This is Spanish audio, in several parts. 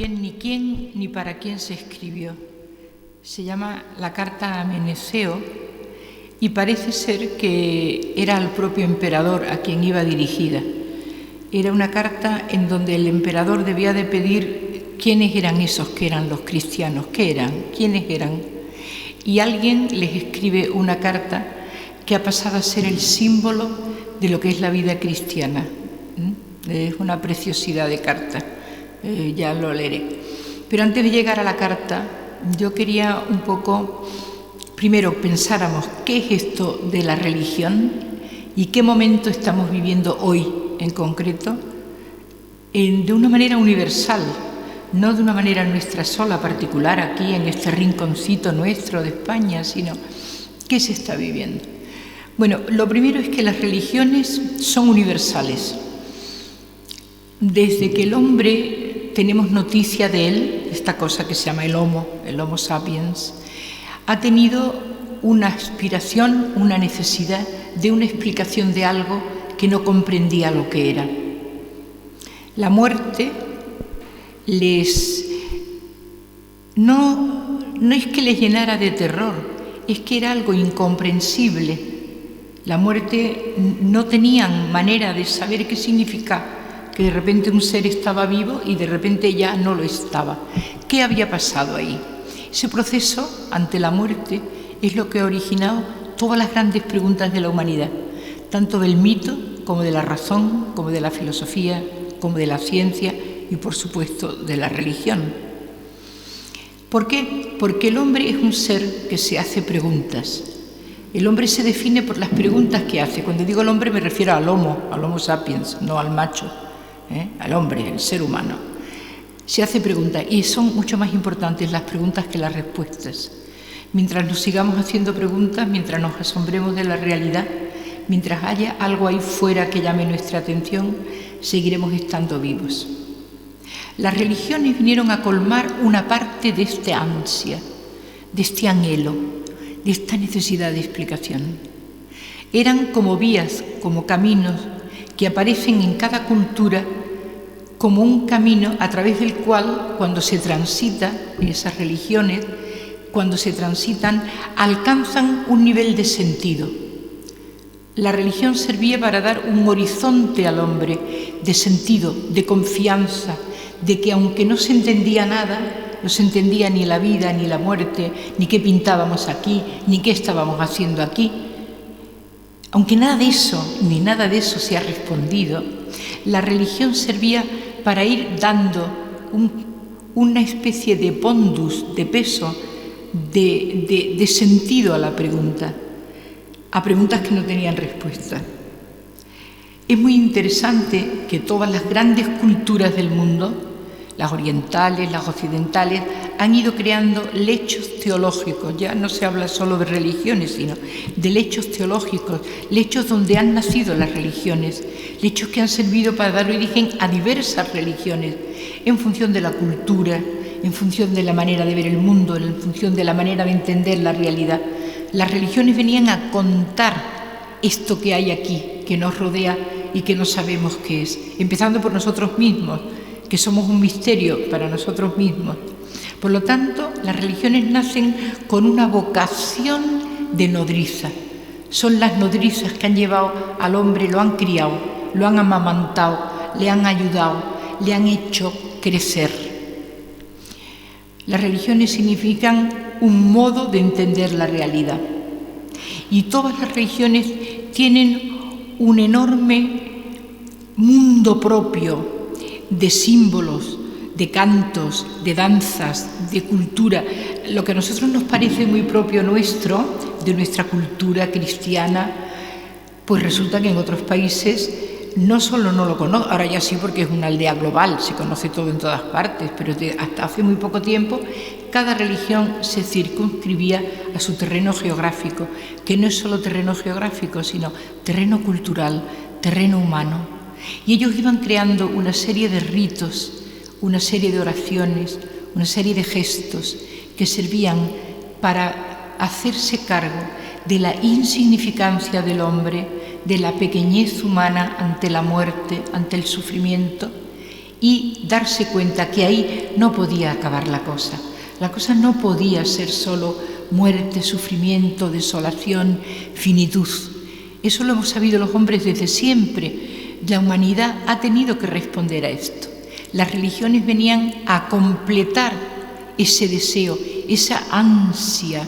bien ni quién ni para quién se escribió. Se llama la carta a Meneceo y parece ser que era al propio emperador a quien iba dirigida. Era una carta en donde el emperador debía de pedir quiénes eran esos que eran los cristianos, qué eran, quiénes eran. Y alguien les escribe una carta que ha pasado a ser el símbolo de lo que es la vida cristiana. Es una preciosidad de carta, ya lo leeré. Pero antes de llegar a la carta, yo quería un poco, primero pensáramos qué es esto de la religión y qué momento estamos viviendo hoy en concreto, de una manera universal, no de una manera nuestra sola, particular, aquí en este rinconcito nuestro de España, sino qué se está viviendo. Bueno, lo primero es que las religiones son universales. Desde que el hombre tenemos noticia de él, esta cosa que se llama el Homo sapiens, ha tenido una aspiración, una necesidad de una explicación de algo que no comprendía lo que era. La muerte no es que les llenara de terror, es que era algo incomprensible. La muerte no tenían manera de saber qué significaba, que de repente un ser estaba vivo y de repente ya no lo estaba. ¿Qué había pasado ahí? Ese proceso ante la muerte es lo que ha originado todas las grandes preguntas de la humanidad, tanto del mito como de la razón, como de la filosofía, como de la ciencia y, por supuesto, de la religión. ¿Por qué? Porque el hombre es un ser que se hace preguntas. El hombre se define por las preguntas que hace. Cuando digo el hombre me refiero al Homo sapiens, no al macho, al hombre, el ser humano. Se hace preguntas y son mucho más importantes las preguntas que las respuestas. Mientras nos sigamos haciendo preguntas, mientras nos asombremos de la realidad, mientras haya algo ahí fuera que llame nuestra atención, seguiremos estando vivos. Las religiones vinieron a colmar una parte de esta ansia, de este anhelo, de esta necesidad de explicación. Eran como vías, como caminos que aparecen en cada cultura como un camino a través del cual, cuando se transita en esas religiones, cuando se transitan, alcanzan un nivel de sentido. La religión servía para dar un horizonte al hombre de sentido, de confianza, de que aunque no se entendía nada, no se entendía ni la vida, ni la muerte, ni qué pintábamos aquí, ni qué estábamos haciendo aquí. Aunque nada de eso, ni nada de eso se ha respondido, la religión servía para ir dando una especie de pondus, de peso, de sentido a la pregunta, a preguntas que no tenían respuesta. Es muy interesante que todas las grandes culturas del mundo, las orientales, las occidentales, han ido creando lechos teológicos. Ya no se habla solo de religiones, sino de lechos teológicos, lechos donde han nacido las religiones, lechos que han servido para dar origen a diversas religiones, en función de la cultura, en función de la manera de ver el mundo, en función de la manera de entender la realidad. Las religiones venían a contar esto que hay aquí, que nos rodea y que no sabemos qué es, empezando por nosotros mismos, que somos un misterio para nosotros mismos. Por lo tanto, las religiones nacen con una vocación de nodriza. Son las nodrizas que han llevado al hombre, lo han criado, lo han amamantado, le han ayudado, le han hecho crecer. Las religiones significan un modo de entender la realidad. Y todas las religiones tienen un enorme mundo propio de símbolos, de cantos, de danzas, de cultura. Lo que a nosotros nos parece muy propio nuestro, de nuestra cultura cristiana, pues resulta que en otros países no solo no lo conocen, ahora ya sí porque es una aldea global, se conoce todo en todas partes, pero hasta hace muy poco tiempo cada religión se circunscribía a su terreno geográfico, que no es solo terreno geográfico, sino terreno cultural, terreno humano. Y ellos iban creando una serie de ritos, una serie de oraciones, una serie de gestos que servían para hacerse cargo de la insignificancia del hombre, de la pequeñez humana ante la muerte, ante el sufrimiento, y darse cuenta que ahí no podía acabar la cosa. La cosa no podía ser solo muerte, sufrimiento, desolación, finitud. Eso lo hemos sabido los hombres desde siempre. La humanidad ha tenido que responder a esto. Las religiones venían a completar ese deseo, esa ansia.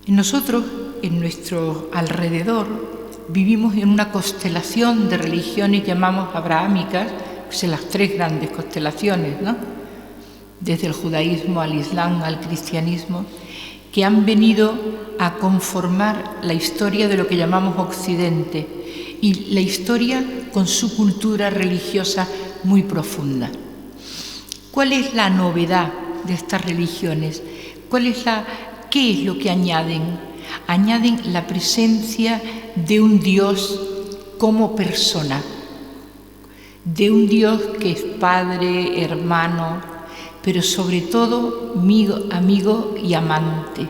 Nosotros, en nuestro alrededor, vivimos en una constelación de religiones llamamos abrahámicas, pues en las tres grandes constelaciones, ¿no? Desde el judaísmo al islam, al cristianismo, que han venido a conformar la historia de lo que llamamos Occidente y la historia con su cultura religiosa muy profunda. ¿Cuál es la novedad de estas religiones? ¿Qué es lo que añaden? Añaden la presencia de un Dios como persona, de un Dios que es Padre, hermano, pero sobre todo amigo y amante.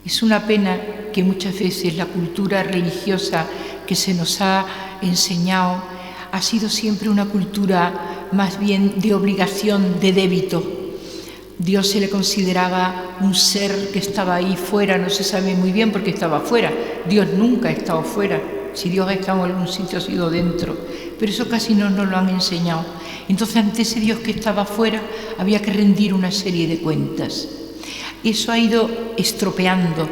Es una pena que muchas veces la cultura religiosa que se nos ha enseñado ha sido siempre una cultura más bien de obligación, de débito. Dios se le consideraba un ser que estaba ahí fuera, no se sabe muy bien por qué estaba fuera. Dios nunca ha estado fuera. Si Dios ha estado en algún sitio, ha sido dentro. Pero eso casi no nos lo han enseñado. Entonces, ante ese Dios que estaba fuera, había que rendir una serie de cuentas. Eso ha ido estropeando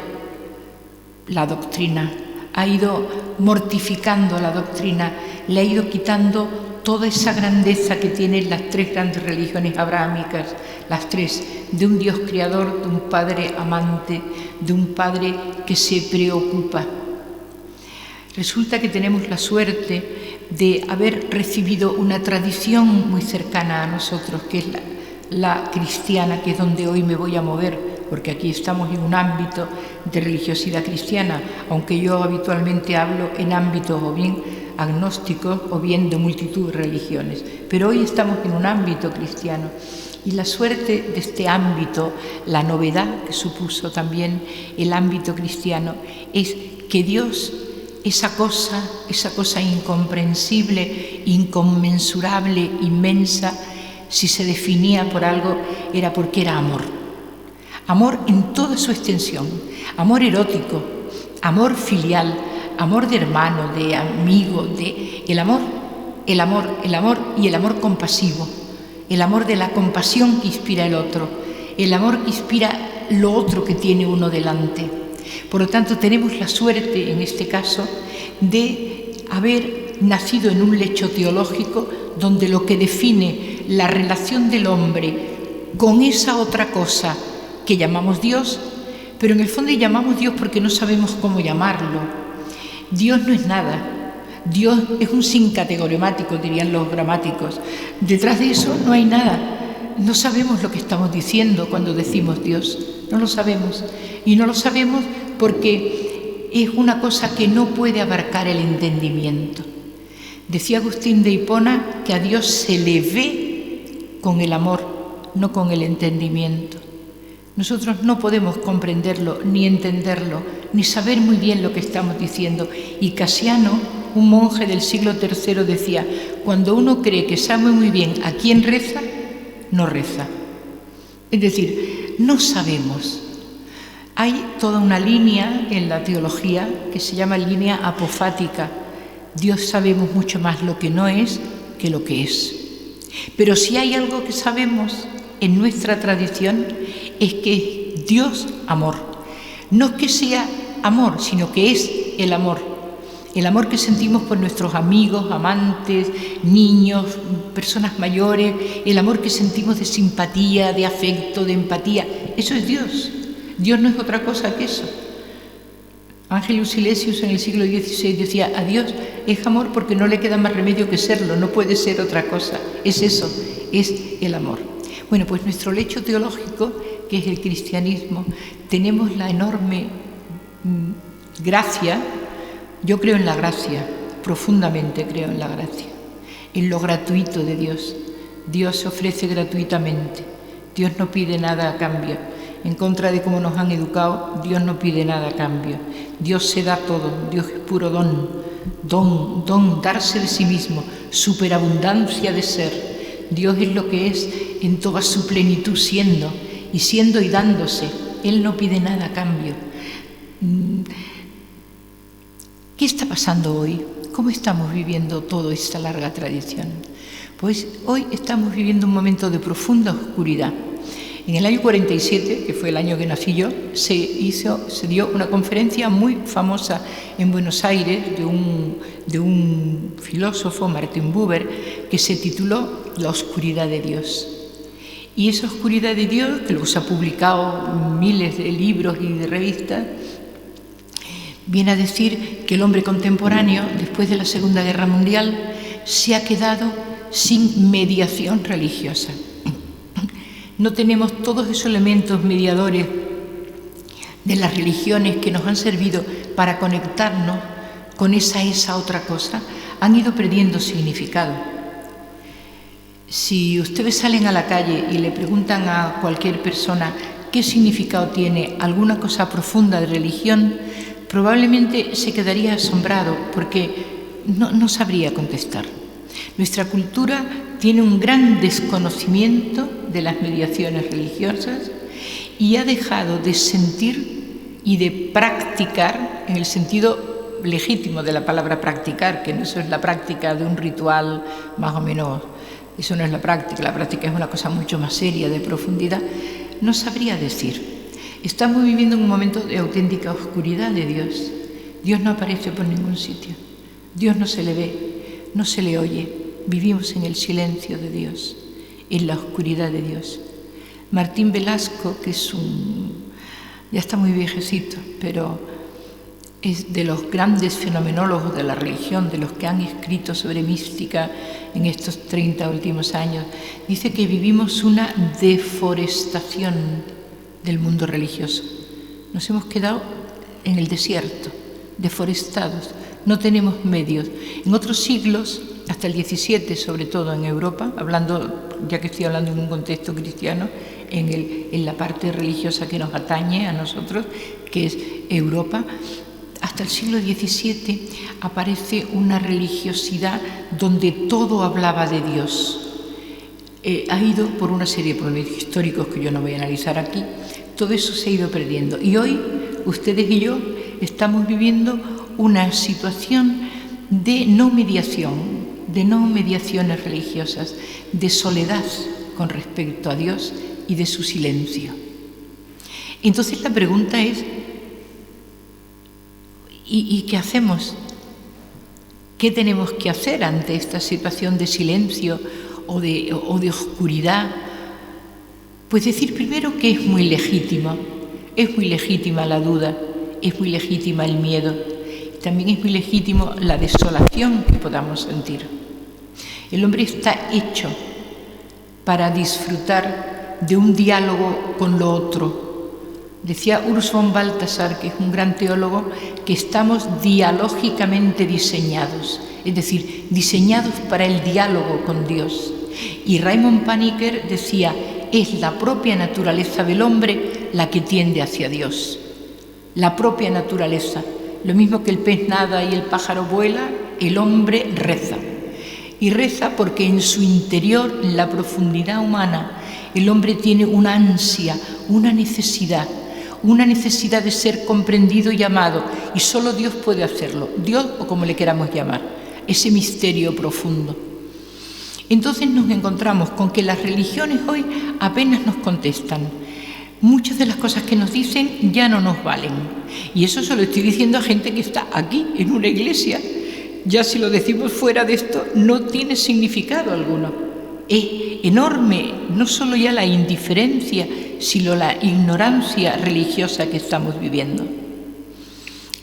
la doctrina, ha ido mortificando la doctrina, le ha ido quitando toda esa grandeza que tienen las tres grandes religiones abrahámicas, las tres, de un Dios creador, de un Padre amante, de un Padre que se preocupa. Resulta que tenemos la suerte de haber recibido una tradición muy cercana a nosotros, que es la cristiana, que es donde hoy me voy a mover, porque aquí estamos en un ámbito de religiosidad cristiana, aunque yo habitualmente hablo en ámbitos o bien agnósticos o bien de multitud de religiones. Pero hoy estamos en un ámbito cristiano. Y la suerte de este ámbito, la novedad que supuso también el ámbito cristiano, es que Dios, esa cosa incomprensible, inconmensurable, inmensa, si se definía por algo, era porque era amor. Amor en toda su extensión, amor erótico, amor filial, amor de hermano, de amigo, el amor y el amor compasivo, el amor de la compasión que inspira el otro, el amor que inspira lo otro que tiene uno delante. Por lo tanto, tenemos la suerte, en este caso, de haber nacido en un lecho teológico donde lo que define la relación del hombre con esa otra cosa que llamamos Dios, pero en el fondo llamamos Dios porque no sabemos cómo llamarlo. Dios no es nada. Dios es un sincategoremático, dirían los gramáticos. Detrás de eso no hay nada. No sabemos lo que estamos diciendo cuando decimos Dios. No lo sabemos. Y no lo sabemos porque es una cosa que no puede abarcar el entendimiento. Decía Agustín de Hipona que a Dios se le ve con el amor, no con el entendimiento. Nosotros no podemos comprenderlo, ni entenderlo, ni saber muy bien lo que estamos diciendo. Y Casiano, un monje del siglo III, decía: cuando uno cree que sabe muy bien a quién reza, no reza. Es decir, no sabemos. Hay toda una línea en la teología que se llama línea apofática. Dios sabemos mucho más lo que no es que lo que es. Pero si hay algo que sabemos en nuestra tradición, es que es Dios amor. No es que sea amor, sino que es el amor. El amor que sentimos por nuestros amigos, amantes, niños, personas mayores, el amor que sentimos de simpatía, de afecto, de empatía, eso es Dios. Dios no es otra cosa que eso. Ángelus Silesius en el siglo XVI decía: a Dios es amor porque no le queda más remedio que serlo, no puede ser otra cosa. Es eso, es el amor. Bueno, pues nuestro lecho teológico, que es el cristianismo, tenemos la enorme gracia. Yo creo en la gracia, profundamente creo en la gracia, en lo gratuito de Dios. Dios se ofrece gratuitamente, Dios no pide nada a cambio. En contra de cómo nos han educado, Dios no pide nada a cambio. Dios se da todo, Dios es puro don, don, darse de sí mismo, superabundancia de ser. Dios es lo que es en toda su plenitud siendo y dándose. Él no pide nada a cambio. ¿Qué está pasando hoy? ¿Cómo estamos viviendo toda esta larga tradición? Pues hoy estamos viviendo un momento de profunda oscuridad. En el año 47, que fue el año que nací yo, se dio una conferencia muy famosa en Buenos Aires de un filósofo, Martin Buber, que se tituló La oscuridad de Dios. Y esa oscuridad de Dios, que luego se ha publicado miles de libros y de revistas, viene a decir que el hombre contemporáneo, después de la Segunda Guerra Mundial, se ha quedado sin mediación religiosa. No tenemos todos esos elementos mediadores de las religiones que nos han servido para conectarnos con esa otra cosa, han ido perdiendo significado. Si ustedes salen a la calle y le preguntan a cualquier persona qué significado tiene alguna cosa profunda de religión, probablemente se quedaría asombrado porque no sabría contestar. Nuestra cultura tiene un gran desconocimiento de las mediaciones religiosas y ha dejado de sentir y de practicar, en el sentido legítimo de la palabra practicar, que no eso es la práctica de un ritual más o menos, eso no es la práctica es una cosa mucho más seria, de profundidad, no sabría decir. Estamos viviendo un momento de auténtica oscuridad de Dios. Dios no aparece por ningún sitio, Dios no se le ve, no se le oye. Vivimos en el silencio de Dios, en la oscuridad de Dios. Martín Velasco, que ya está muy viejecito, pero es de los grandes fenomenólogos de la religión, de los que han escrito sobre mística en estos 30 últimos años, dice que vivimos una deforestación del mundo religioso. Nos hemos quedado en el desierto, deforestados, no tenemos medios. En otros siglos, hasta el XVII, sobre todo en Europa, ya que estoy hablando en un contexto cristiano, en la parte religiosa que nos atañe a nosotros, que es Europa, hasta el siglo XVII aparece una religiosidad donde todo hablaba de Dios. Ha ido por una serie de problemas históricos que yo no voy a analizar aquí, todo eso se ha ido perdiendo. Y hoy, ustedes y yo, estamos viviendo una situación de no mediación, de no mediaciones religiosas, de soledad con respecto a Dios y de su silencio. Entonces la pregunta es, ¿y qué hacemos? ¿Qué tenemos que hacer ante esta situación de silencio o de oscuridad? Pues decir primero que es muy legítima la duda, es muy legítima el miedo, también es muy legítimo la desolación que podamos sentir. El hombre está hecho para disfrutar de un diálogo con lo otro. Decía Urs von Balthasar, que es un gran teólogo, que estamos dialógicamente diseñados, es decir, diseñados para el diálogo con Dios. Y Raymond Paniker decía, es la propia naturaleza del hombre la que tiende hacia Dios. La propia naturaleza. Lo mismo que el pez nada y el pájaro vuela, el hombre reza. Y reza porque en su interior, en la profundidad humana, el hombre tiene una ansia, una necesidad de ser comprendido y amado. Y solo Dios puede hacerlo. Dios, o como le queramos llamar, ese misterio profundo. Entonces nos encontramos con que las religiones hoy apenas nos contestan. Muchas de las cosas que nos dicen ya no nos valen. Y eso se lo estoy diciendo a gente que está aquí, en una iglesia. Ya si lo decimos fuera de esto, no tiene significado alguno. Es enorme, no solo ya la indiferencia, sino la ignorancia religiosa que estamos viviendo.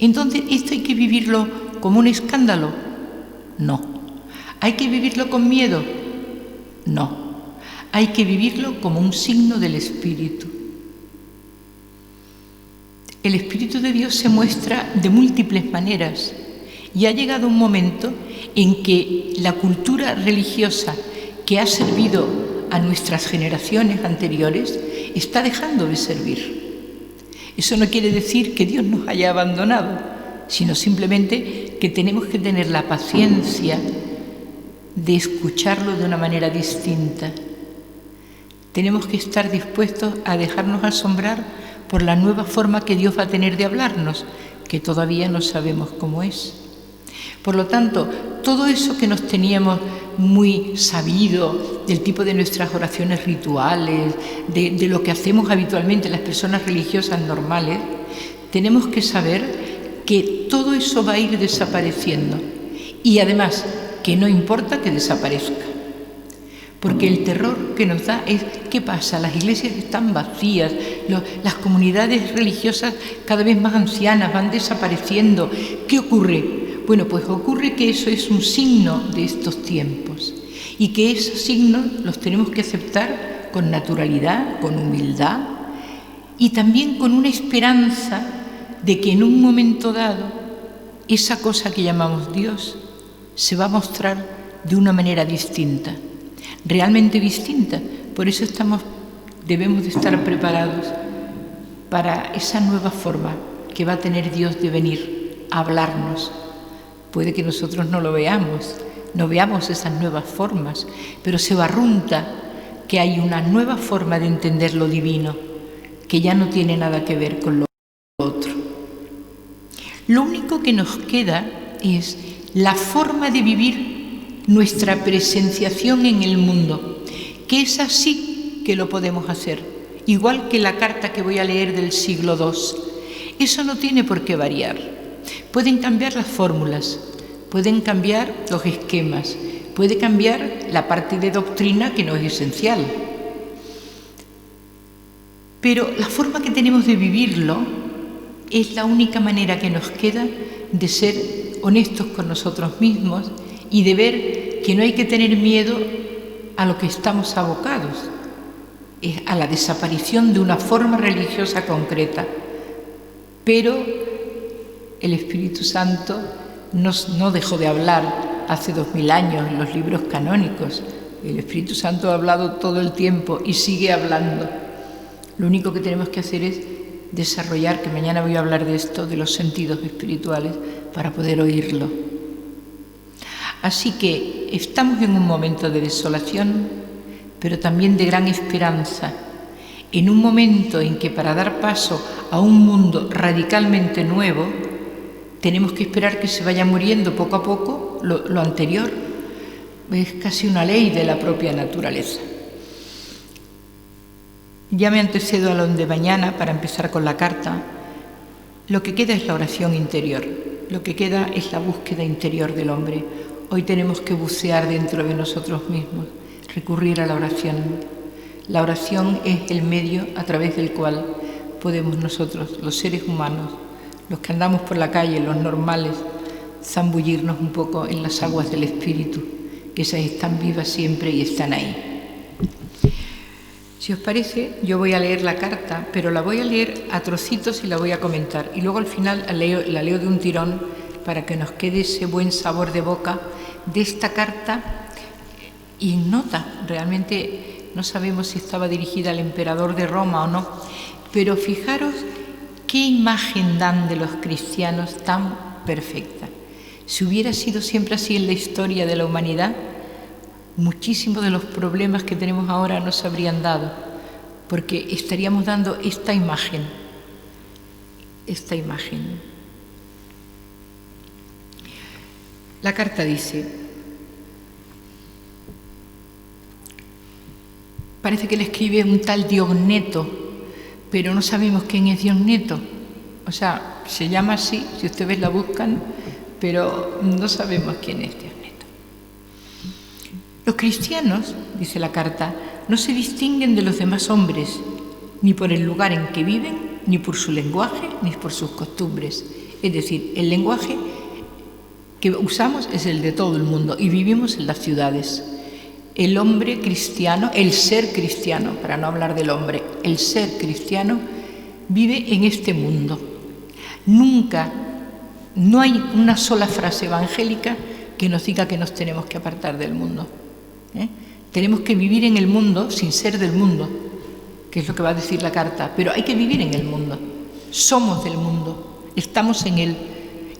Entonces, ¿esto hay que vivirlo como un escándalo? No. ¿Hay que vivirlo con miedo? No. Hay que vivirlo como un signo del Espíritu. El Espíritu de Dios se muestra de múltiples maneras y ha llegado un momento en que la cultura religiosa que ha servido a nuestras generaciones anteriores está dejando de servir. Eso no quiere decir que Dios nos haya abandonado, sino simplemente que tenemos que tener la paciencia de escucharlo de una manera distinta. Tenemos que estar dispuestos a dejarnos asombrar por la nueva forma que Dios va a tener de hablarnos, que todavía no sabemos cómo es. Por lo tanto, todo eso que nos teníamos muy sabido, del tipo de nuestras oraciones rituales, de lo que hacemos habitualmente las personas religiosas normales, tenemos que saber que todo eso va a ir desapareciendo. Y además, que no importa que desaparezca. Porque el terror que nos da es, ¿qué pasa? Las iglesias están vacías, las comunidades religiosas cada vez más ancianas van desapareciendo. ¿Qué ocurre? Bueno, pues ocurre que eso es un signo de estos tiempos y que esos signos los tenemos que aceptar con naturalidad, con humildad y también con una esperanza de que en un momento dado esa cosa que llamamos Dios se va a mostrar de una manera distinta. Realmente distinta. Por eso debemos de estar preparados para esa nueva forma que va a tener Dios de venir a hablarnos. Puede que nosotros no lo veamos, no veamos esas nuevas formas, pero se barrunta que hay una nueva forma de entender lo divino, que ya no tiene nada que ver con lo otro. Lo único que nos queda es la forma de vivir nuestra presenciación en el mundo, que es así que lo podemos hacer, igual que la carta que voy a leer del siglo II. Eso no tiene por qué variar. Pueden cambiar las fórmulas, pueden cambiar los esquemas, puede cambiar la parte de doctrina que no es esencial. Pero la forma que tenemos de vivirlo es la única manera que nos queda de ser honestos con nosotros mismos y de ver que no hay que tener miedo a lo que estamos abocados, es a la desaparición de una forma religiosa concreta. Pero el Espíritu Santo no dejó de hablar hace 2000 años en los libros canónicos. El Espíritu Santo ha hablado todo el tiempo y sigue hablando. Lo único que tenemos que hacer es desarrollar, que mañana voy a hablar de esto, de los sentidos espirituales, para poder oírlo. Así que estamos en un momento de desolación, pero también de gran esperanza, en un momento en que para dar paso a un mundo radicalmente nuevo, tenemos que esperar que se vaya muriendo poco a poco lo anterior. Es casi una ley de la propia naturaleza. Ya me antecedo a lo de mañana para empezar con la carta. Lo que queda es la oración interior, lo que queda es la búsqueda interior del hombre. Hoy tenemos que bucear dentro de nosotros mismos, recurrir a la oración. La oración es el medio a través del cual podemos nosotros, los seres humanos, los que andamos por la calle, los normales, zambullirnos un poco en las aguas del Espíritu, que esas están vivas siempre y están ahí. Si os parece, yo voy a leer la carta, pero la voy a leer a trocitos y la voy a comentar. Y luego al final la leo de un tirón para que nos quede ese buen sabor de boca de esta carta ignota. Realmente no sabemos si estaba dirigida al emperador de Roma o no, pero fijaros qué imagen dan de los cristianos tan perfecta. Si hubiera sido siempre así en la historia de la humanidad, muchísimos de los problemas que tenemos ahora no se habrían dado, porque estaríamos dando esta imagen. La carta dice, parece que le escribe un tal Diogneto, pero no sabemos quién es Diogneto. O sea, se llama así, si ustedes la buscan, pero no sabemos quién es Diogneto. Los cristianos, dice la carta, no se distinguen de los demás hombres, ni por el lugar en que viven, ni por su lenguaje, ni por sus costumbres. Es decir, el lenguaje que usamos es el de todo el mundo y vivimos en las ciudades. El hombre cristiano, el ser cristiano, para no hablar del hombre, el ser cristiano vive en este mundo. Nunca, no hay una sola frase evangélica que nos diga que nos tenemos que apartar del mundo. Tenemos que vivir en el mundo sin ser del mundo, que es lo que va a decir la carta, pero hay que vivir en el mundo. Somos del mundo, estamos en él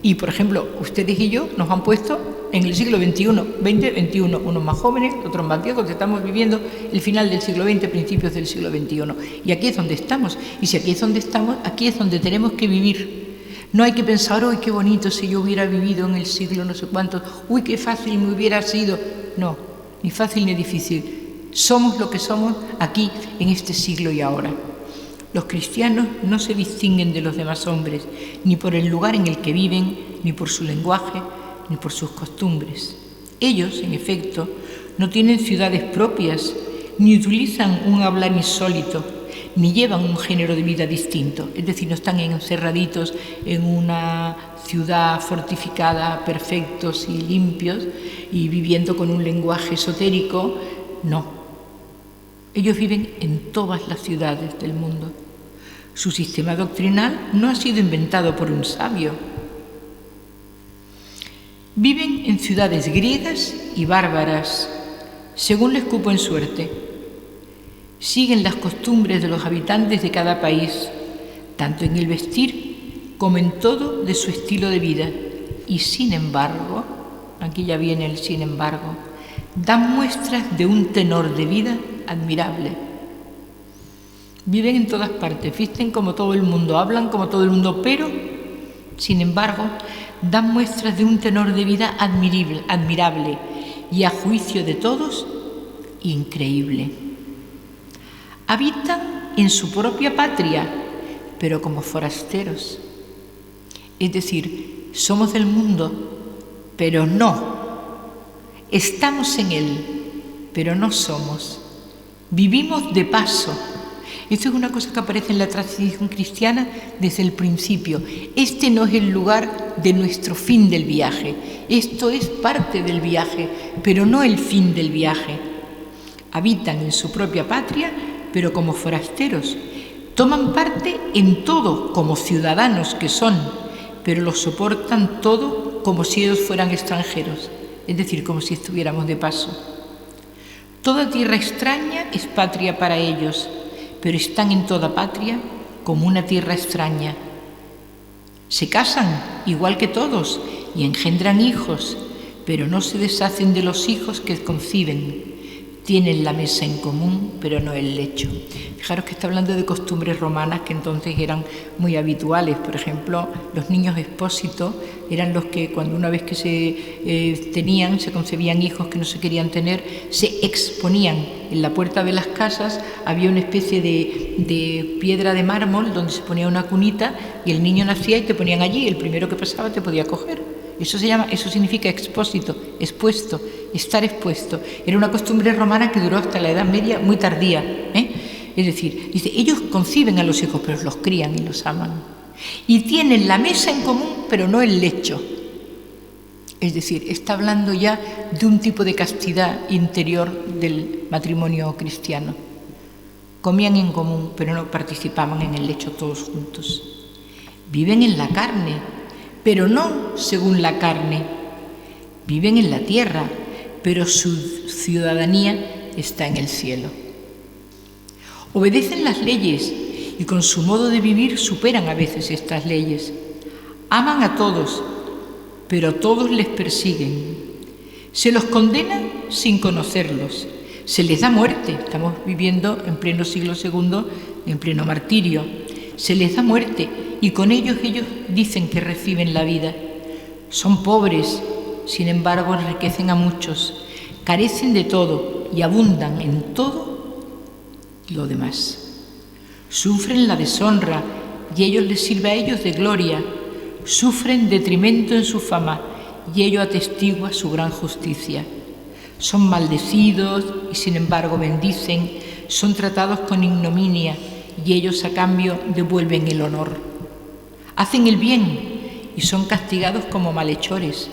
Y, por ejemplo, ustedes y yo nos han puesto en el siglo XXI, 20-21, unos más jóvenes, otros más viejos, estamos viviendo el final del siglo XX, principios del siglo XXI. Y aquí es donde estamos. Y si aquí es donde estamos, aquí es donde tenemos que vivir. No hay que pensar, ¡ay, qué bonito si yo hubiera vivido en el siglo no sé cuánto! ¡Uy, qué fácil me hubiera sido! No, ni fácil ni difícil. Somos lo que somos aquí, en este siglo y ahora. Los cristianos no se distinguen de los demás hombres, ni por el lugar en el que viven, ni por su lenguaje, ni por sus costumbres. Ellos, en efecto, no tienen ciudades propias, ni utilizan un hablar insólito, ni llevan un género de vida distinto. Es decir, no están encerraditos en una ciudad fortificada, perfectos y limpios, y viviendo con un lenguaje esotérico. No. Ellos viven en todas las ciudades del mundo. Su sistema doctrinal no ha sido inventado por un sabio. Viven en ciudades griegas y bárbaras, según les cupo en suerte. Siguen las costumbres de los habitantes de cada país, tanto en el vestir como en todo de su estilo de vida. Y sin embargo, aquí ya viene el sin embargo, dan muestras de un tenor de vida admirable. Viven en todas partes, visten como todo el mundo, hablan como todo el mundo, pero, sin embargo, dan muestras de un tenor de vida admirable y, a juicio de todos, increíble. Habitan en su propia patria, pero como forasteros. Es decir, somos del mundo, pero no. Estamos en él, pero no somos. Vivimos de paso. Esto es una cosa que aparece en la tradición cristiana desde el principio. Este no es el lugar de nuestro fin del viaje. Esto es parte del viaje, pero no el fin del viaje. Habitan en su propia patria, pero como forasteros. Toman parte en todo como ciudadanos que son, pero lo soportan todo como si ellos fueran extranjeros, es decir, como si estuviéramos de paso. Toda tierra extraña es patria para ellos, pero están en toda patria como una tierra extraña. Se casan igual que todos y engendran hijos, pero no se deshacen de los hijos que conciben. Tienen la mesa en común, pero no el lecho. Fijaros que está hablando de costumbres romanas que entonces eran muy habituales. Por ejemplo, los niños expósitos eran los que cuando una vez que se concebían hijos que no se querían tener, se exponían. En la puerta de las casas había una especie de piedra de mármol donde se ponía una cunita y el niño nacía y te ponían allí. El primero que pasaba te podía coger. Eso significa expósito, expuesto, estar expuesto. Era una costumbre romana que duró hasta la Edad Media, muy tardía. Es decir, dice, ellos conciben a los hijos, pero los crían y los aman. Y tienen la mesa en común, pero no el lecho. Es decir, está hablando ya de un tipo de castidad interior del matrimonio cristiano. Comían en común, pero no participaban en el lecho todos juntos. Viven en la carne, pero no según la carne. Viven en la tierra, pero su ciudadanía está en el cielo. Obedecen las leyes y con su modo de vivir superan a veces estas leyes. Aman a todos, pero todos les persiguen. Se los condena sin conocerlos. Se les da muerte. Estamos viviendo en pleno siglo II, en pleno martirio. Se les da muerte y con ellos dicen que reciben la vida. Son pobres, sin embargo enriquecen a muchos, carecen de todo y abundan en todo lo demás. Sufren la deshonra y ello les sirve a ellos de gloria. Sufren detrimento en su fama y ello atestigua su gran justicia. Son maldecidos y sin embargo bendicen, son tratados con ignominia y ellos a cambio devuelven el honor. Hacen el bien y son castigados como malhechores,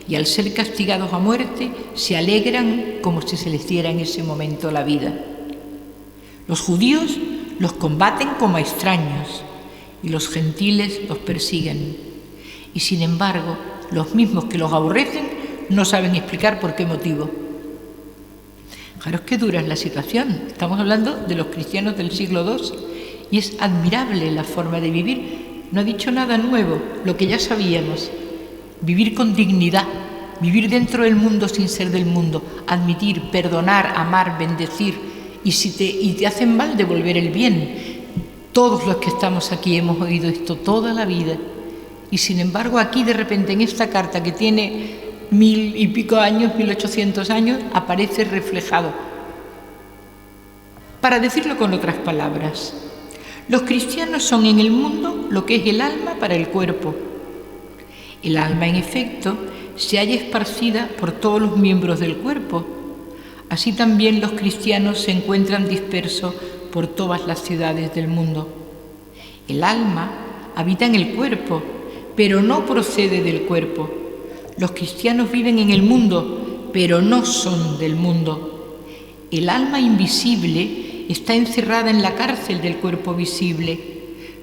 y al ser castigados a muerte se alegran como si se les diera en ese momento la vida. Los judíos los combaten como a extraños y los gentiles los persiguen. Y sin embargo, los mismos que los aborrecen no saben explicar por qué motivo. Fijaros qué dura es la situación. Estamos hablando de los cristianos del siglo II y es admirable la forma de vivir. No ha dicho nada nuevo, lo que ya sabíamos. vivir con dignidad, vivir dentro del mundo sin ser del mundo, admitir, perdonar, amar, bendecir, y si te hacen mal, devolver el bien. Todos los que estamos aquí hemos oído esto toda la vida, y sin embargo aquí de repente en esta carta que tiene 1000 y pico años, 1800 años, aparece reflejado. Para decirlo con otras palabras, los cristianos son en el mundo lo que es el alma para el cuerpo. El alma, en efecto, se halla esparcida por todos los miembros del cuerpo. Así también los cristianos se encuentran dispersos por todas las ciudades del mundo. El alma habita en el cuerpo, pero no procede del cuerpo. Los cristianos viven en el mundo, pero no son del mundo. El alma invisible está encerrada en la cárcel del cuerpo visible.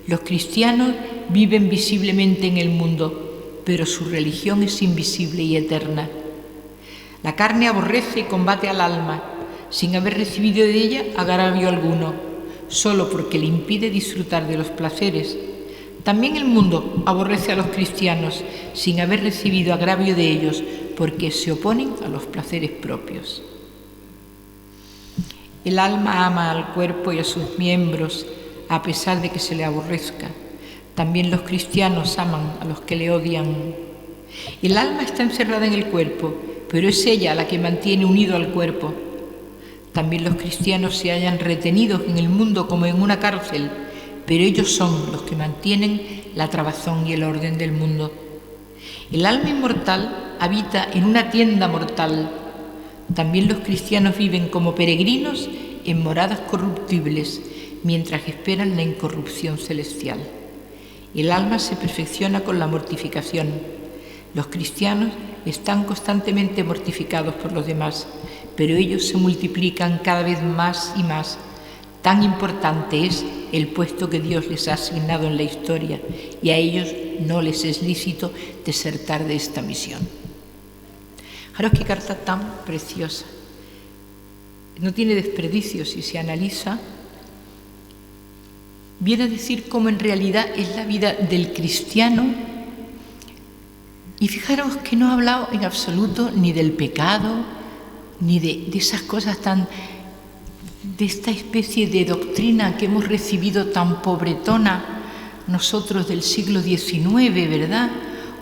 Los cristianos viven visiblemente en el mundo, pero su religión es invisible y eterna. La carne aborrece y combate al alma, sin haber recibido de ella agravio alguno, solo porque le impide disfrutar de los placeres. También el mundo aborrece a los cristianos, sin haber recibido agravio de ellos, porque se oponen a los placeres propios. El alma ama al cuerpo y a sus miembros, a pesar de que se le aborrezca. También los cristianos aman a los que le odian. El alma está encerrada en el cuerpo, pero es ella la que mantiene unido al cuerpo. También los cristianos se hallan retenidos en el mundo como en una cárcel, pero ellos son los que mantienen la trabazón y el orden del mundo. El alma inmortal habita en una tienda mortal. También los cristianos viven como peregrinos en moradas corruptibles, mientras esperan la incorrupción celestial. El alma se perfecciona con la mortificación. Los cristianos están constantemente mortificados por los demás, pero ellos se multiplican cada vez más y más. Tan importante es el puesto que Dios les ha asignado en la historia, y a ellos no les es lícito desertar de esta misión. Fijaros qué carta tan preciosa. No tiene desperdicio si se analiza. Viene a decir cómo en realidad es la vida del cristiano. Y fijaros que no ha hablado en absoluto ni del pecado, ni de esas cosas de esta especie de doctrina que hemos recibido tan pobretona nosotros del siglo XIX, ¿verdad?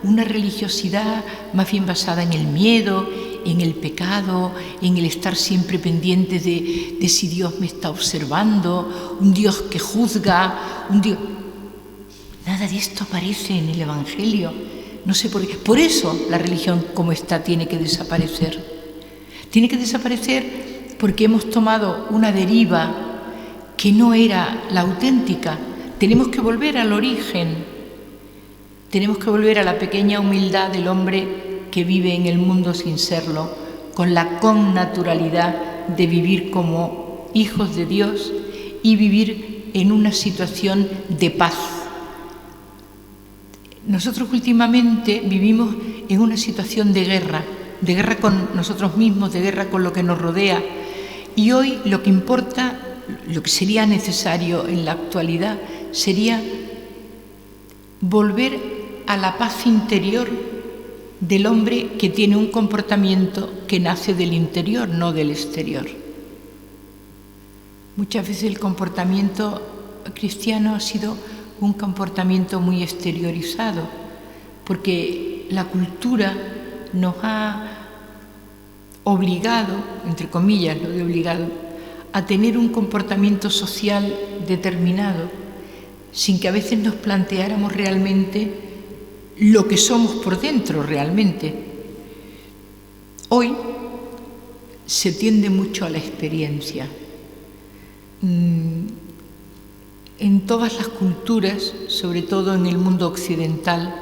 Una religiosidad más bien basada en el miedo, en el pecado, en el estar siempre pendientes de si Dios me está observando, un Dios que juzga, un Dios... Nada de esto aparece en el Evangelio. No sé por qué. Por eso la religión como está tiene que desaparecer. Tiene que desaparecer porque hemos tomado una deriva que no era la auténtica. Tenemos que volver al origen. Tenemos que volver a la pequeña humildad del hombre que vive en el mundo sin serlo, con la connaturalidad de vivir como hijos de Dios y vivir en una situación de paz. Nosotros últimamente vivimos en una situación de guerra con nosotros mismos, de guerra con lo que nos rodea. Y hoy lo que importa, lo que sería necesario en la actualidad, sería volver a la paz interior del hombre que tiene un comportamiento que nace del interior, no del exterior. Muchas veces el comportamiento cristiano ha sido un comportamiento muy exteriorizado, porque la cultura nos ha obligado, entre comillas lo de obligado, a tener un comportamiento social determinado, sin que a veces nos planteáramos realmente lo que somos por dentro realmente. Hoy se tiende mucho a la experiencia. En todas las culturas, sobre todo en el mundo occidental,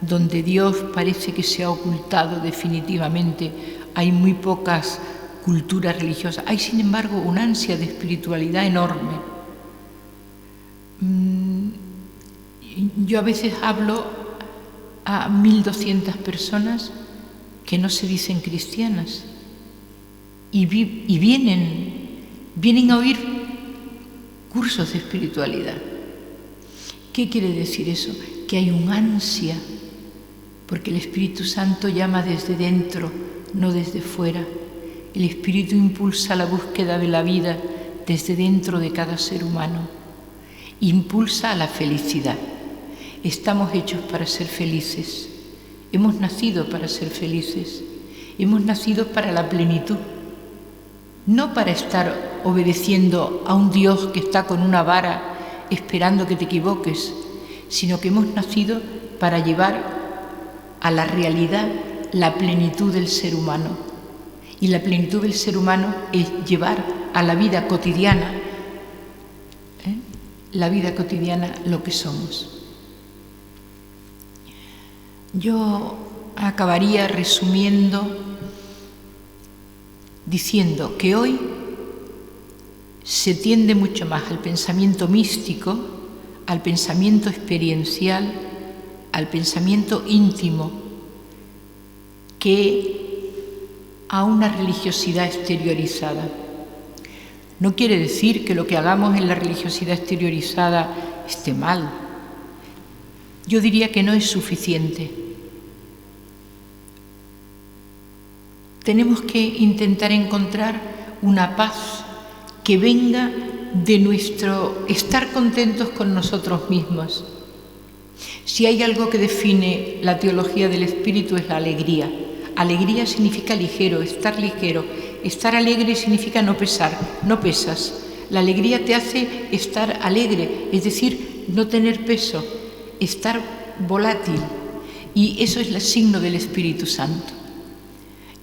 donde Dios parece que se ha ocultado definitivamente, hay muy pocas culturas religiosas. Hay, sin embargo, una ansia de espiritualidad enorme. Yo a veces hablo a 1200 personas que no se dicen cristianas y vienen a oír cursos de espiritualidad. ¿Qué quiere decir eso? Que hay un ansia porque el Espíritu Santo llama desde dentro, no desde fuera. El Espíritu impulsa la búsqueda de la vida desde dentro de cada ser humano. Impulsa a la felicidad. Estamos hechos para ser felices. Hemos nacido para ser felices. Hemos nacido para la plenitud. No para estar obedeciendo a un Dios que está con una vara esperando que te equivoques, sino que hemos nacido para llevar a la realidad la plenitud del ser humano. Y la plenitud del ser humano es llevar a la vida cotidiana, lo que somos. Yo acabaría resumiendo diciendo que hoy se tiende mucho más al pensamiento místico, al pensamiento experiencial, al pensamiento íntimo, que a una religiosidad exteriorizada. No quiere decir que lo que hagamos en la religiosidad exteriorizada esté mal. Yo diría que no es suficiente. Tenemos que intentar encontrar una paz que venga de nuestro estar contentos con nosotros mismos. Si hay algo que define la teología del espíritu es la alegría. Alegría significa ligero, estar ligero. Estar alegre significa no pesar, no pesas. La alegría te hace estar alegre, es decir, no tener peso, estar volátil. Y eso es el signo del Espíritu Santo.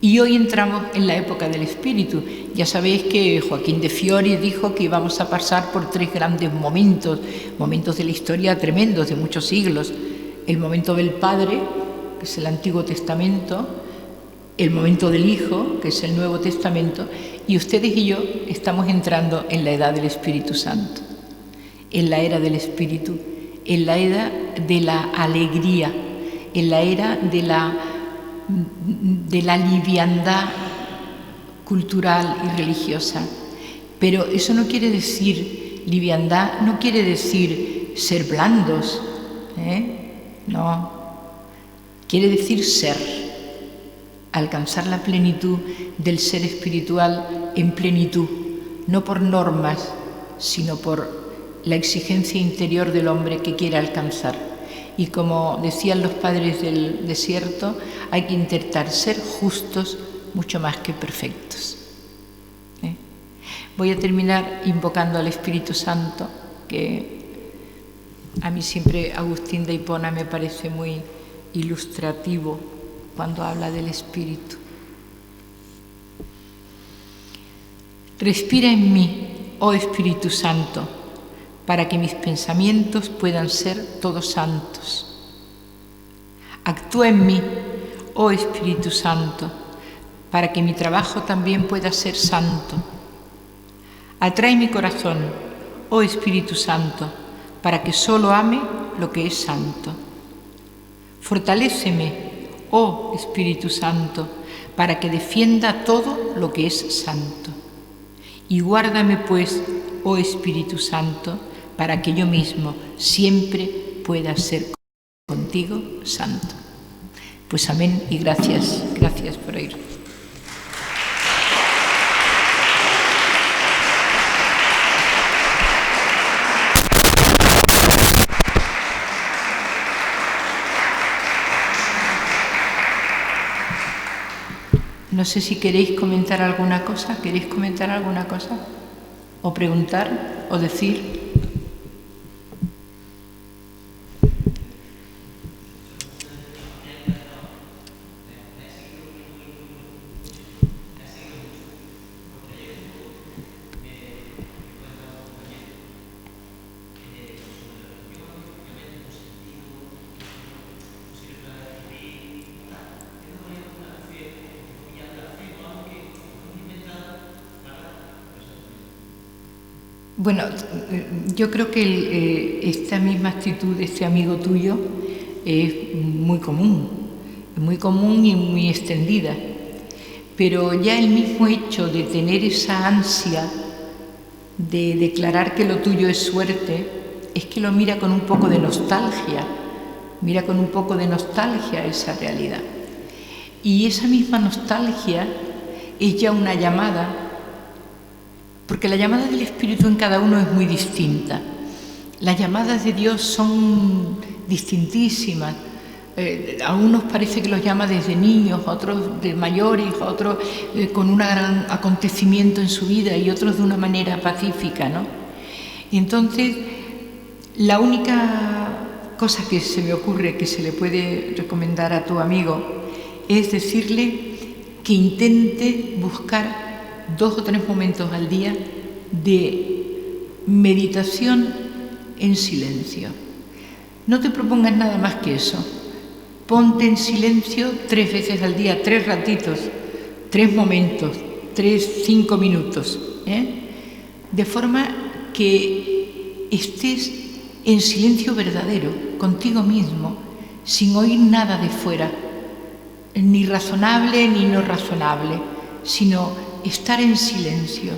Y hoy entramos en la época del Espíritu. Ya sabéis que Joaquín de Fiori dijo que íbamos a pasar por 3 grandes momentos de la historia tremendos, de muchos siglos. El momento del Padre, que es el Antiguo Testamento, el momento del Hijo, que es el Nuevo Testamento, y ustedes y yo estamos entrando en la edad del Espíritu Santo, en la era del Espíritu, en la era de la alegría, en la era de la liviandad cultural y religiosa. Pero eso no quiere decir, liviandad no quiere decir ser blandos, no, quiere decir ser, alcanzar la plenitud del ser espiritual en plenitud, no por normas, sino por la exigencia interior del hombre que quiere alcanzar. Y como decían los padres del desierto, hay que intentar ser justos mucho más que perfectos. Voy a terminar invocando al Espíritu Santo, que a mí siempre Agustín de Hipona me parece muy ilustrativo cuando habla del Espíritu. Respira en mí, oh Espíritu Santo, para que mis pensamientos puedan ser todos santos. Actúa en mí, oh Espíritu Santo, para que mi trabajo también pueda ser santo. Atrae mi corazón, oh Espíritu Santo, para que solo ame lo que es santo. Fortaléceme, oh Espíritu Santo, para que defienda todo lo que es santo. Y guárdame, pues, oh Espíritu Santo, para que yo mismo siempre pueda ser contigo santo. Pues amén y gracias por oír. No sé si queréis comentar alguna cosa, o preguntar, o decir. Bueno, yo creo que esta misma actitud de este amigo tuyo es muy común y muy extendida, pero ya el mismo hecho de tener esa ansia de declarar que lo tuyo es suerte, es que lo mira con un poco de nostalgia, mira con un poco de nostalgia esa realidad. Y esa misma nostalgia es ya una llamada, porque la llamada del Espíritu en cada uno es muy distinta. Las llamadas de Dios son distintísimas. A unos parece que los llama desde niños, a otros de mayores, a otros con un gran acontecimiento en su vida y otros de una manera pacífica, ¿no? Y entonces, la única cosa que se me ocurre que se le puede recomendar a tu amigo es decirle que intente buscar 2 o 3 momentos al día de meditación en silencio. No te propongas nada más que eso. Ponte en silencio 3 veces al día, 3 ratitos, 3 momentos, 3, 5 minutos, de forma que estés en silencio verdadero, contigo mismo, sin oír nada de fuera, ni razonable ni no razonable, sino estar en silencio.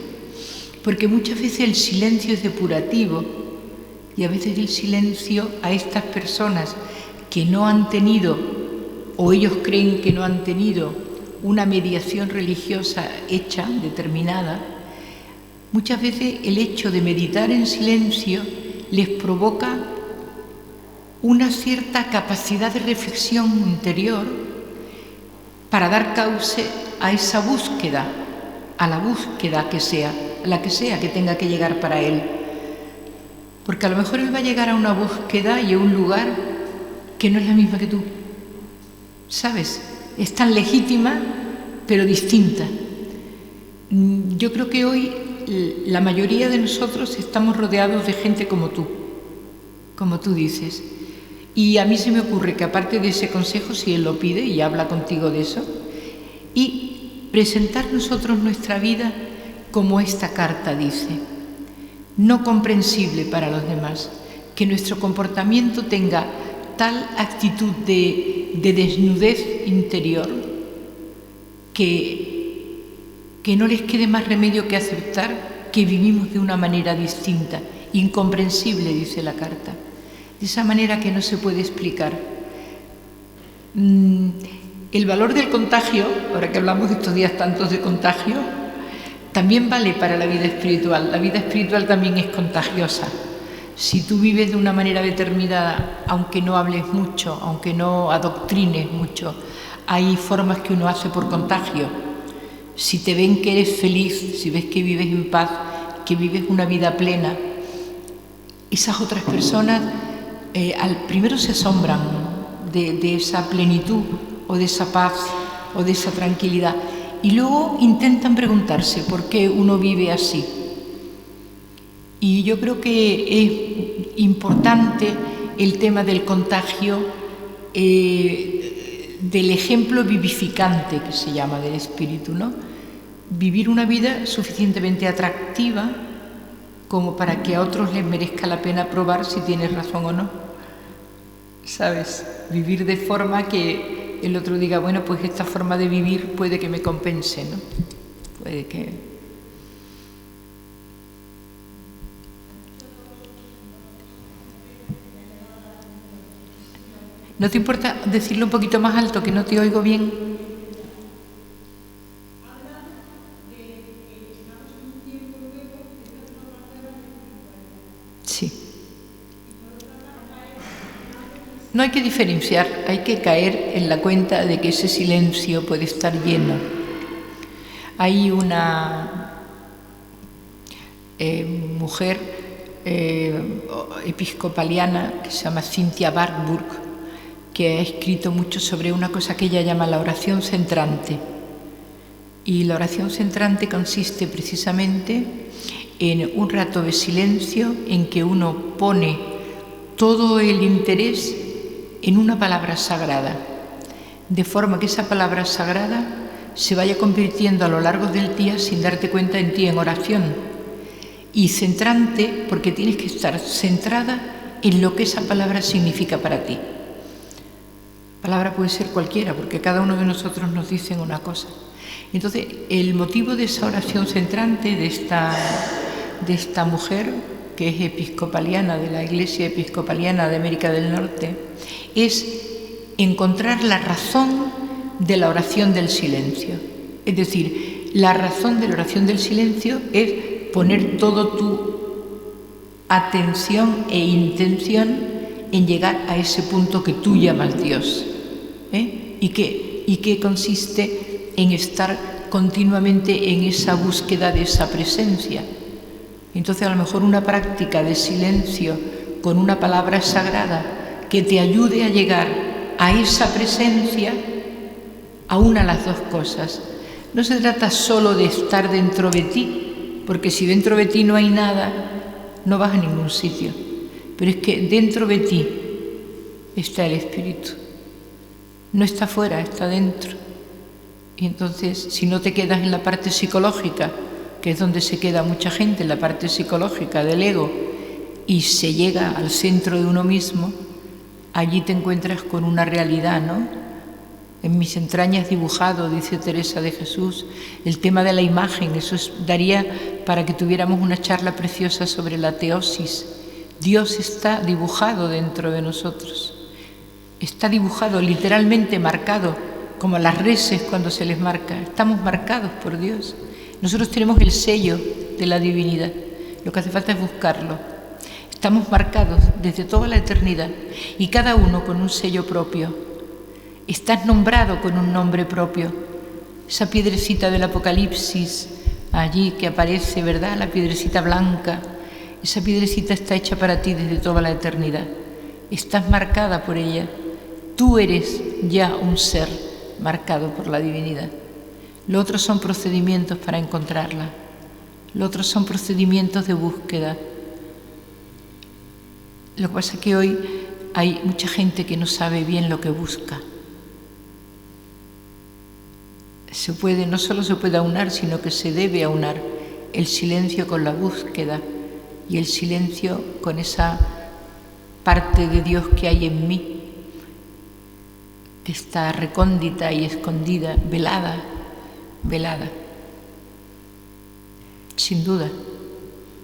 Porque muchas veces el silencio es depurativo y a veces el silencio a estas personas que no han tenido, o ellos creen que no han tenido, una mediación religiosa hecha, determinada, muchas veces el hecho de meditar en silencio les provoca una cierta capacidad de reflexión interior para dar cauce a esa búsqueda, a la búsqueda que sea, la que sea que tenga que llegar para él. Porque a lo mejor él va a llegar a una búsqueda y a un lugar que no es la misma que tú, ¿sabes? Es tan legítima, pero distinta. Yo creo que hoy la mayoría de nosotros estamos rodeados de gente como tú dices. Y a mí se me ocurre que aparte de ese consejo, si él lo pide y habla contigo de eso, y presentar nosotros nuestra vida como esta carta dice, no comprensible para los demás, que nuestro comportamiento tenga tal actitud de desnudez interior que no les quede más remedio que aceptar que vivimos de una manera distinta, incomprensible, dice la carta, de esa manera que no se puede explicar. El valor del contagio, ahora que hablamos estos días tantos de contagio, también vale para la vida espiritual. La vida espiritual también es contagiosa. Si tú vives de una manera determinada, aunque no hables mucho, aunque no adoctrines mucho, hay formas que uno hace por contagio. Si te ven que eres feliz, si ves que vives en paz, que vives una vida plena, esas otras personas al primero se asombran de esa plenitud o de esa paz o de esa tranquilidad y luego intentan preguntarse por qué uno vive así. Y yo creo que es importante el tema del contagio, del ejemplo vivificante que se llama del espíritu, ¿no? Vivir una vida suficientemente atractiva como para que a otros les merezca la pena probar si tienes razón o no. ¿Sabes? Vivir de forma que el otro diga, bueno, pues esta forma de vivir puede que me compense, ¿no? Puede que... ¿No te importa decirlo un poquito más alto, que no te oigo bien? Sí. No hay que diferenciar, hay que caer en la cuenta de que ese silencio puede estar lleno. Hay una mujer episcopaliana que se llama Cynthia Warburg, que ha escrito mucho sobre una cosa que ella llama la oración centrante. Y la oración centrante consiste precisamente en un rato de silencio en que uno pone todo el interés en una palabra sagrada, de forma que esa palabra sagrada se vaya convirtiendo a lo largo del día sin darte cuenta en ti en oración. Y centrante porque tienes que estar centrada en lo que esa palabra significa para ti. Palabra puede ser cualquiera, porque cada uno de nosotros nos dicen una cosa. Entonces, el motivo de esa oración centrante de esta mujer, que es episcopaliana, de la Iglesia Episcopaliana de América del Norte, es encontrar la razón de la oración del silencio. Es decir, la razón de la oración del silencio es poner toda tu atención e intención en llegar a ese punto que tú llamas Dios, y que consiste en estar continuamente en esa búsqueda de esa presencia. Entonces, a lo mejor una práctica de silencio con una palabra sagrada que te ayude a llegar a esa presencia, aúna las dos cosas. No se trata solo de estar dentro de ti, porque si dentro de ti no hay nada, no vas a ningún sitio. Pero es que dentro de ti está el Espíritu. No está fuera, está dentro. Y entonces, si no te quedas en la parte psicológica, que es donde se queda mucha gente, en la parte psicológica del ego, y se llega al centro de uno mismo, allí te encuentras con una realidad, ¿no? En mis entrañas dibujado, dice Teresa de Jesús, el tema de la imagen, eso daría para que tuviéramos una charla preciosa sobre la teosis. Dios está dibujado dentro de nosotros, está dibujado, literalmente marcado, como las reses cuando se les marca. Estamos marcados por Dios. Nosotros tenemos el sello de la divinidad, lo que hace falta es buscarlo. Estamos marcados desde toda la eternidad y cada uno con un sello propio. Estás nombrado con un nombre propio. Esa piedrecita del Apocalipsis, allí que aparece, ¿verdad? La piedrecita blanca, esa piedrecita está hecha para ti desde toda la eternidad. Estás marcada por ella. Tú eres ya un ser marcado por la divinidad. Lo otro son procedimientos para encontrarla. Lo otro son procedimientos de búsqueda. Lo que pasa es que hoy hay mucha gente que no sabe bien lo que busca. No solo se puede aunar, sino que se debe aunar el silencio con la búsqueda y el silencio con esa parte de Dios que hay en mí, que está recóndita y escondida, velada, sin duda.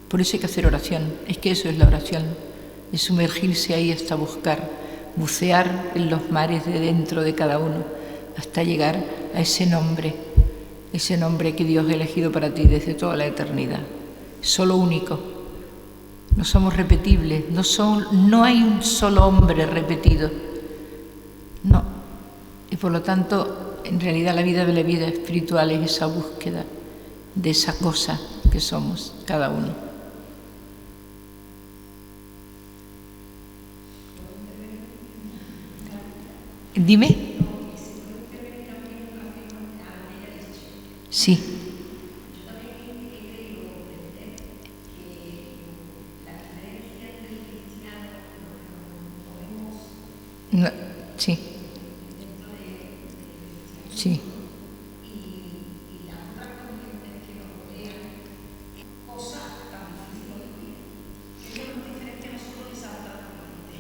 Por eso hay que hacer oración. Es que eso es la oración, es sumergirse ahí hasta buscar, bucear en los mares de dentro de cada uno, hasta llegar a ese nombre que Dios ha elegido para ti desde toda la eternidad. Solo único. No somos repetibles, no hay un solo hombre repetido. No. Y por lo tanto, en realidad la vida de la vida espiritual es esa búsqueda de esa cosa que somos cada uno. Dime. Sí. No, sí. Sí.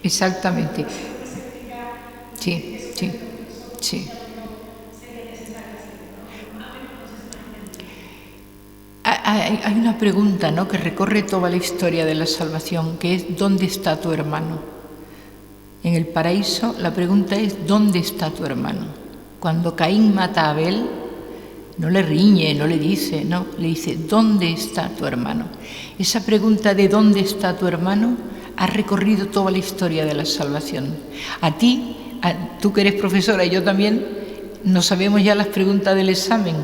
Exactamente. Sí, sí, sí. Hay una pregunta, ¿no?, que recorre toda la historia de la salvación, que es ¿dónde está tu hermano? En el paraíso la pregunta es ¿dónde está tu hermano? Cuando Caín mata a Abel, no le riñe, no le dice, no, le dice ¿dónde está tu hermano? Esa pregunta de ¿dónde está tu hermano? Ha recorrido toda la historia de la salvación. A ti, tú que eres profesora y yo también, no sabemos ya las preguntas del examen,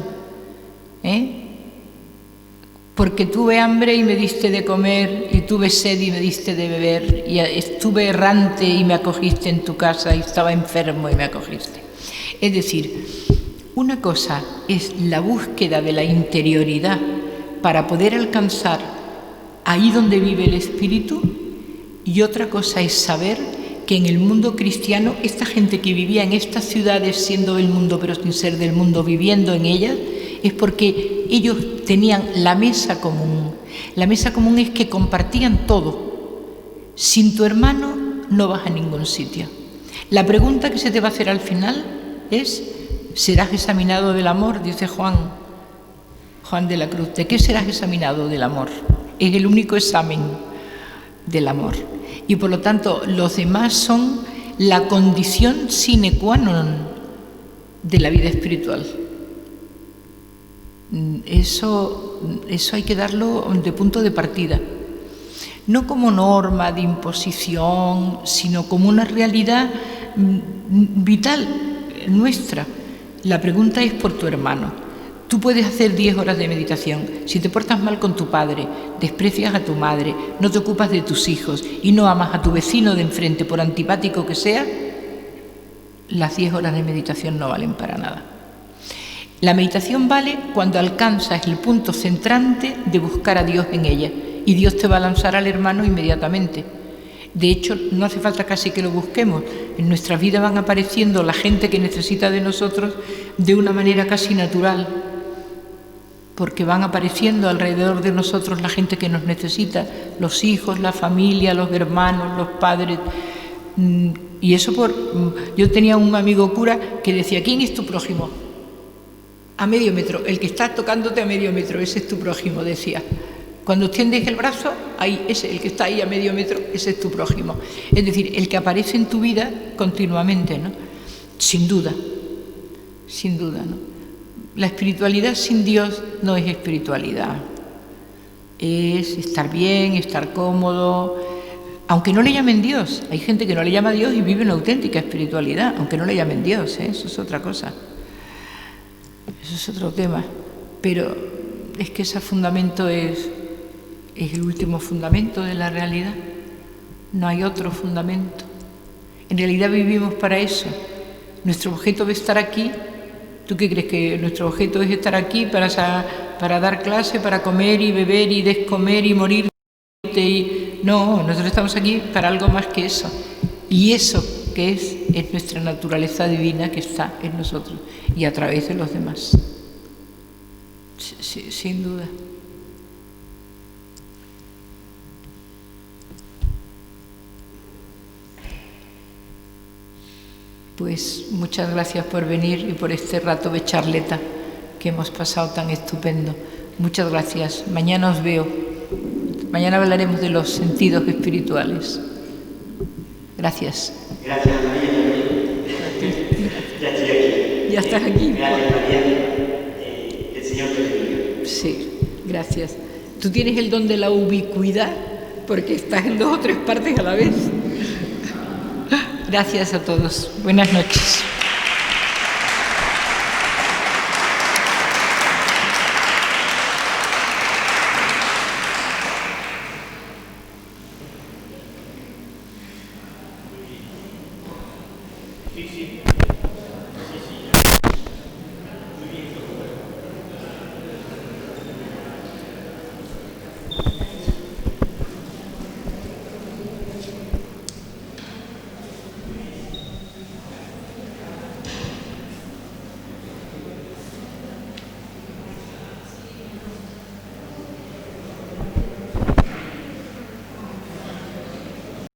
porque tuve hambre y me diste de comer, y tuve sed y me diste de beber, y estuve errante y me acogiste en tu casa, y estaba enfermo y me acogiste. Es decir, una cosa es la búsqueda de la interioridad para poder alcanzar ahí donde vive el Espíritu, y otra cosa es saber que en el mundo cristiano, esta gente que vivía en estas ciudades siendo del mundo pero sin ser del mundo, viviendo en ellas, es porque ellos tenían la mesa común. La mesa común es que compartían todo. Sin tu hermano no vas a ningún sitio. La pregunta que se te va a hacer al final es: ¿serás examinado del amor? Dice Juan de la Cruz. ¿De qué serás examinado? Del amor. Es el único examen. del amor. Y por lo tanto, los demás son la condición sine qua non de la vida espiritual. Eso hay que darlo de punto de partida. No como norma de imposición, sino como una realidad vital nuestra. La pregunta es por tu hermano. Tú puedes hacer 10 horas de meditación. Si te portas mal con tu padre, desprecias a tu madre, no te ocupas de tus hijos y no amas a tu vecino de enfrente, por antipático que sea, las 10 horas de meditación no valen para nada. La meditación vale cuando alcanzas el punto centrante de buscar a Dios en ella, y Dios te va a lanzar al hermano inmediatamente. De hecho, no hace falta casi que lo busquemos. En nuestras vidas van apareciendo la gente que necesita de nosotros de una manera casi natural, porque van apareciendo alrededor de nosotros la gente que nos necesita, los hijos, la familia, los hermanos, los padres. Y eso yo tenía un amigo cura que decía: ¿quién es tu prójimo? A medio metro, el que está tocándote a medio metro, ese es tu prójimo, decía. Cuando extiendes el brazo, ahí, ese, el que está ahí a medio metro, ese es tu prójimo. Es decir, el que aparece en tu vida continuamente, ¿no? Sin duda, ¿no? La espiritualidad sin Dios no es espiritualidad. Es estar bien, estar cómodo, aunque no le llamen Dios. Hay gente que no le llama a Dios y vive una auténtica espiritualidad, aunque no le llamen Dios, ¿eh? Eso es otra cosa. Eso es otro tema. Pero es que ese fundamento es el último fundamento de la realidad. No hay otro fundamento. En realidad vivimos para eso. Nuestro objeto de estar aquí, ¿tú qué crees? ¿Que nuestro objeto es estar aquí para dar clase, para comer y beber y descomer y morir? No, nosotros estamos aquí para algo más que eso. Y eso que es nuestra naturaleza divina que está en nosotros y a través de los demás. Sí, sin duda. Pues muchas gracias por venir y por este rato de charleta que hemos pasado tan estupendo. Muchas gracias. Mañana os veo. Mañana hablaremos de los sentidos espirituales. Gracias. Gracias, María, también. Ya estoy aquí. Ya estás aquí. Gracias, María. El Señor te bendiga. Sí, gracias. Tú tienes el don de la ubicuidad porque estás en 2 o 3 partes a la vez. Gracias a todos. Buenas noches. Sí.